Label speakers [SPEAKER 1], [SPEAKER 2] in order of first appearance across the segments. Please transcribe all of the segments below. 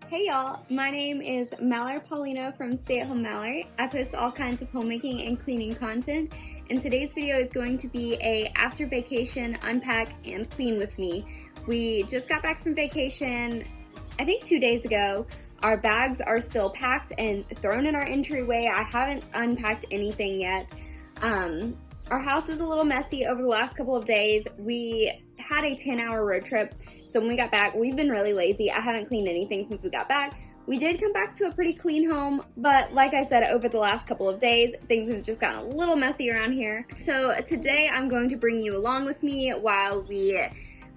[SPEAKER 1] Hey y'all, my name is Mallorie Paulino from SAHMallorie. I post all kinds of homemaking and cleaning content, and today's video is going to be a after vacation unpack and clean with me. We just got back from vacation, I think 2 days ago. Our bags are still packed and thrown in our entryway. I haven't unpacked anything yet. Our house is a little messy over the last couple of days. We had a 10-hour road trip. So when we got back, we've been really lazy. I haven't cleaned anything since we got back. We did come back to a pretty clean home, but like I said, over the last couple of days, things have just gotten a little messy around here. So today I'm going to bring you along with me while we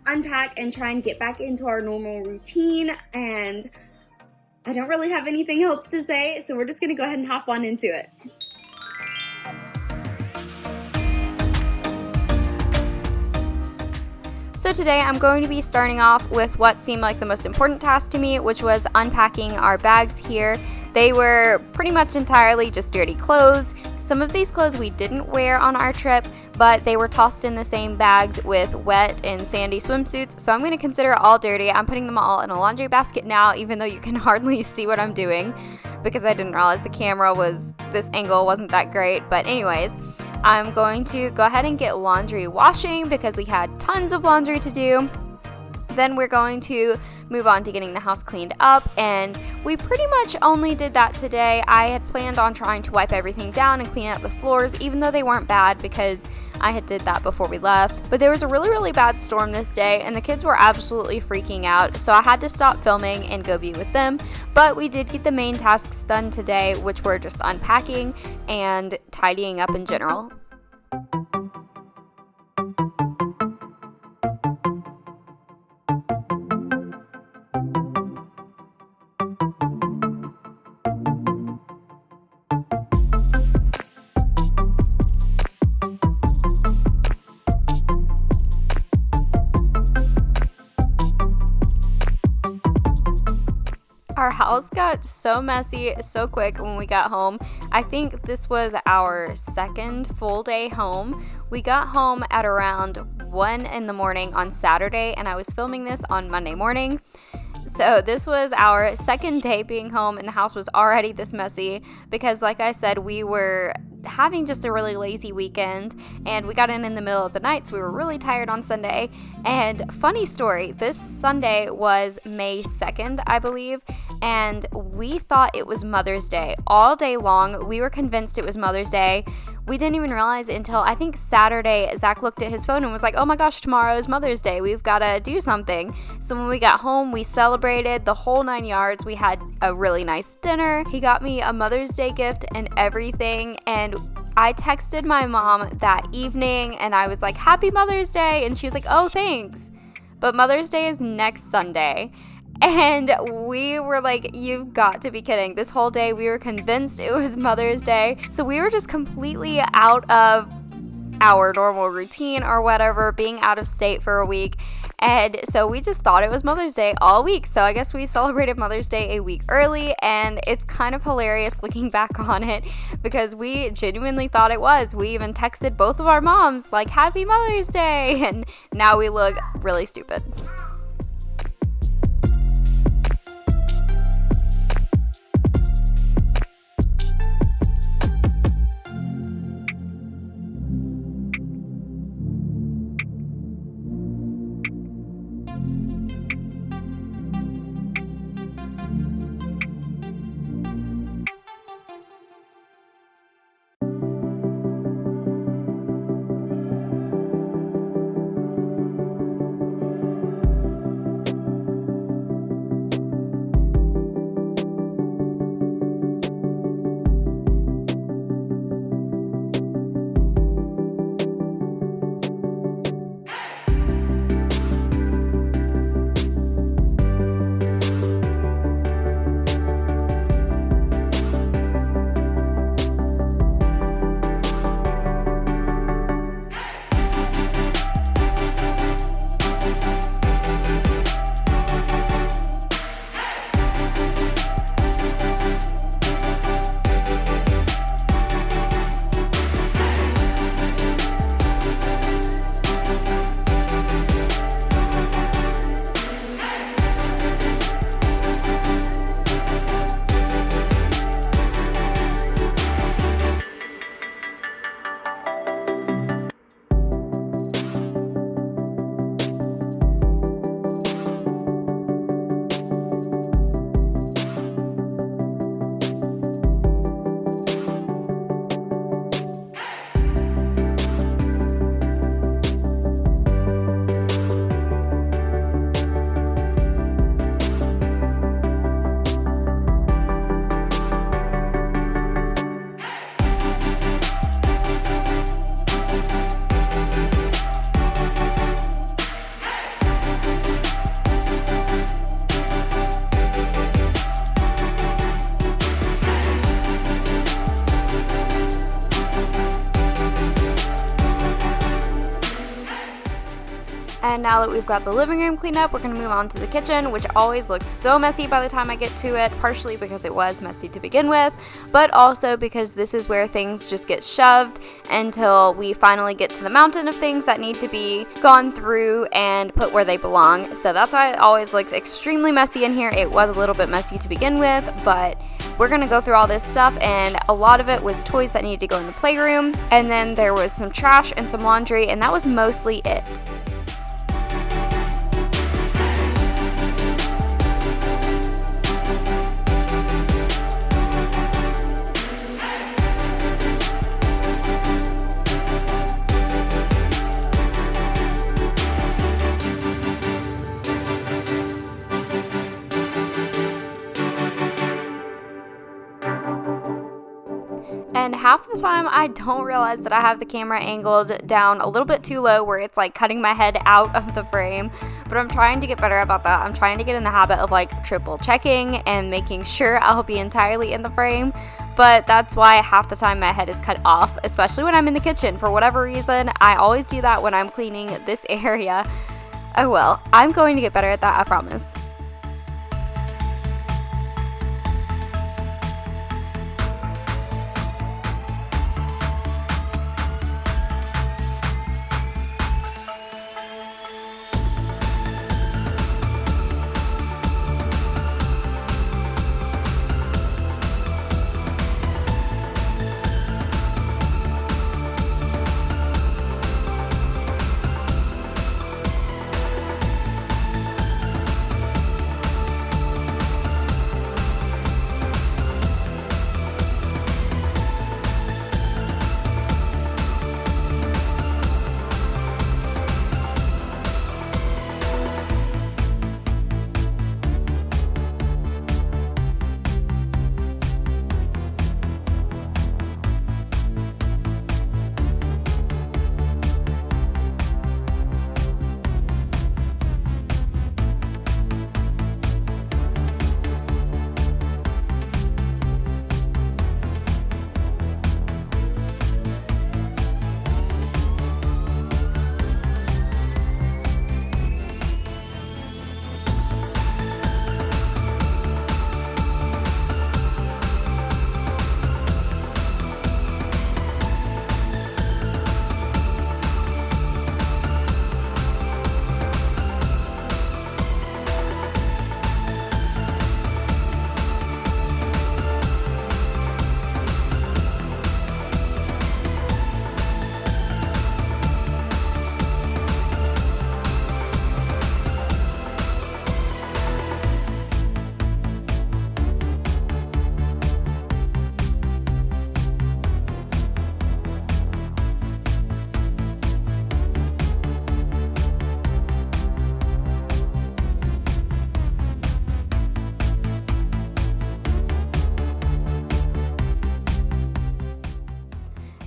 [SPEAKER 1] unpack and try and get back into our normal routine. And I don't really have anything else to say, so we're just gonna go ahead and hop on into it. So today I'm going to be starting off with what seemed like the most important task to me, which was unpacking our bags here. They were pretty much entirely just dirty clothes. Some of these clothes we didn't wear on our trip, but they were tossed in the same bags with wet and sandy swimsuits, so I'm going to consider it all dirty. I'm putting them all in a laundry basket now, even though you can hardly see what I'm doing, because I didn't realize this angle wasn't that great. But anyways, I'm going to go ahead and get laundry washing because we had tons of laundry to do. Then we're going to move on to getting the house cleaned up, and we pretty much only did that today. I had planned on trying to wipe everything down and clean up the floors, even though they weren't bad because I had did that before we left. But there was a really bad storm this day, and the kids were absolutely freaking out, so I had to stop filming and go be with them. But we did get the main tasks done today, which were just unpacking and tidying up in general. Our house got so messy so quick when we got home. I think this was our second full day home. We got home at around 1 in the morning on Saturday, and I was filming this on Monday morning. So this was our second day being home, and the house was already this messy because, like I said, we were having just a really lazy weekend, and we got in the middle of the night, so we were really tired on Sunday. And funny story, this Sunday was May 2nd, I believe, and we thought it was Mother's Day. All day long, we were convinced it was Mother's Day. We didn't even realize until I think Saturday, Zach looked at his phone and was like, oh my gosh, tomorrow is Mother's Day. We've got to do something. So when we got home, we celebrated the whole 9 yards. We had a really nice dinner. He got me a Mother's Day gift and everything. And I texted my mom that evening and I was like, Happy Mother's Day. And she was like, oh, thanks. But Mother's Day is next Sunday. And we were like, you've got to be kidding. This whole day we were convinced it was Mother's Day. So we were just completely out of our normal routine or whatever, being out of state for a week. And so we just thought it was Mother's Day all week. So I guess we celebrated Mother's Day a week early, and it's kind of hilarious looking back on it because we genuinely thought it was. We even texted both of our moms like, Happy Mother's Day. And now we look really stupid. And now that we've got the living room cleaned up, we're going to move on to the kitchen, which always looks so messy by the time I get to it, partially because it was messy to begin with, but also because this is where things just get shoved until we finally get to the mountain of things that need to be gone through and put where they belong. So that's why it always looks extremely messy in here. It was a little bit messy to begin with, but we're going to go through all this stuff, and a lot of it was toys that needed to go in the playroom, and then there was some trash and some laundry, and that was mostly it. And half the time I don't realize that I have the camera angled down a little bit too low where it's like cutting my head out of the frame, but I'm trying to get better about that. I'm trying to get in the habit of like triple checking and making sure I'll be entirely in the frame, but that's why half the time my head is cut off, especially when I'm in the kitchen. For whatever reason, I always do that when I'm cleaning this area. Oh well, I'm going to get better at that, I promise.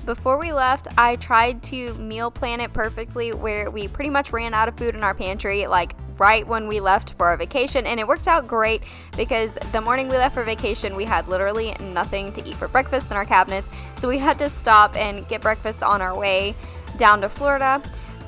[SPEAKER 1] Before we left, I tried to meal plan it perfectly where we pretty much ran out of food in our pantry, like right when we left for our vacation, and it worked out great because the morning we left for vacation, we had literally nothing to eat for breakfast in our cabinets, so we had to stop and get breakfast on our way down to Florida.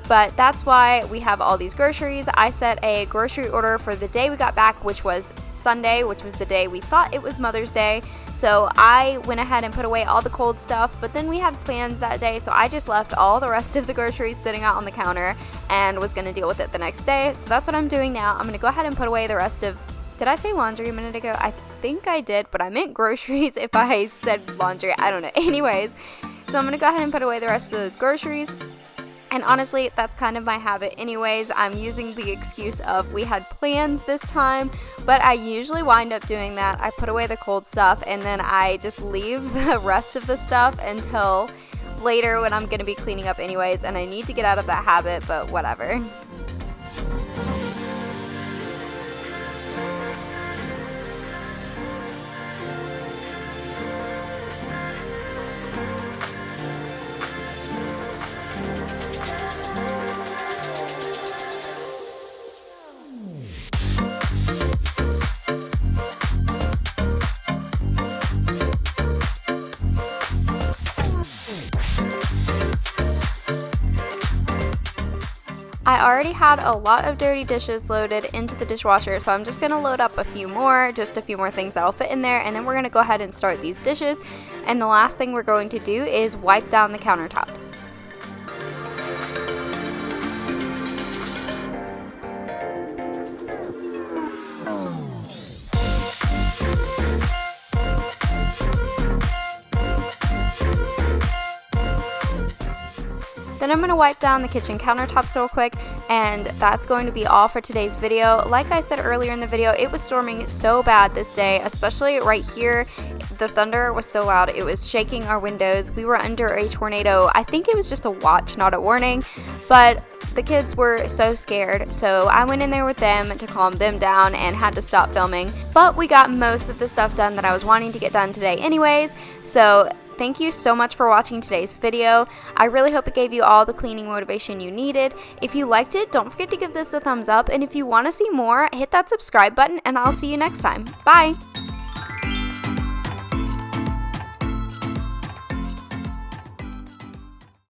[SPEAKER 1] But that's why we have all these groceries. I set a grocery order for the day we got back, which was Sunday, which was the day we thought it was Mother's Day. So I went ahead and put away all the cold stuff, but then we had plans that day, so I just left all the rest of the groceries sitting out on the counter and was going to deal with it the next day. So that's what I'm doing now. I'm going to go ahead and put away the rest of, did I say laundry a minute ago? I think I did, but I meant groceries if I said laundry. I don't know. Anyways, so I'm going to go ahead and put away the rest of those groceries. And honestly, that's kind of my habit anyways. I'm using the excuse of we had plans this time, but I usually wind up doing that. I put away the cold stuff and then I just leave the rest of the stuff until later when I'm going to be cleaning up anyways, and I need to get out of that habit, but whatever. I already had a lot of dirty dishes loaded into the dishwasher, so I'm just going to load up a few more things that'll fit in there, and then we're going to go ahead and start these dishes. And the last thing we're going to do is wipe down the countertops. Then I'm going to wipe down the kitchen countertops real quick, and that's going to be all for today's video. Like I said earlier in the video, it was storming so bad this day, especially right here. The thunder was so loud, it was shaking our windows. We were under a tornado. I think it was just a watch, not a warning, but the kids were so scared, so I went in there with them to calm them down and had to stop filming. But we got most of the stuff done that I was wanting to get done today anyways, so thank you so much for watching today's video. I really hope it gave you all the cleaning motivation you needed. If you liked it, don't forget to give this a thumbs up, and if you want to see more, hit that subscribe button, and I'll see you next time. Bye!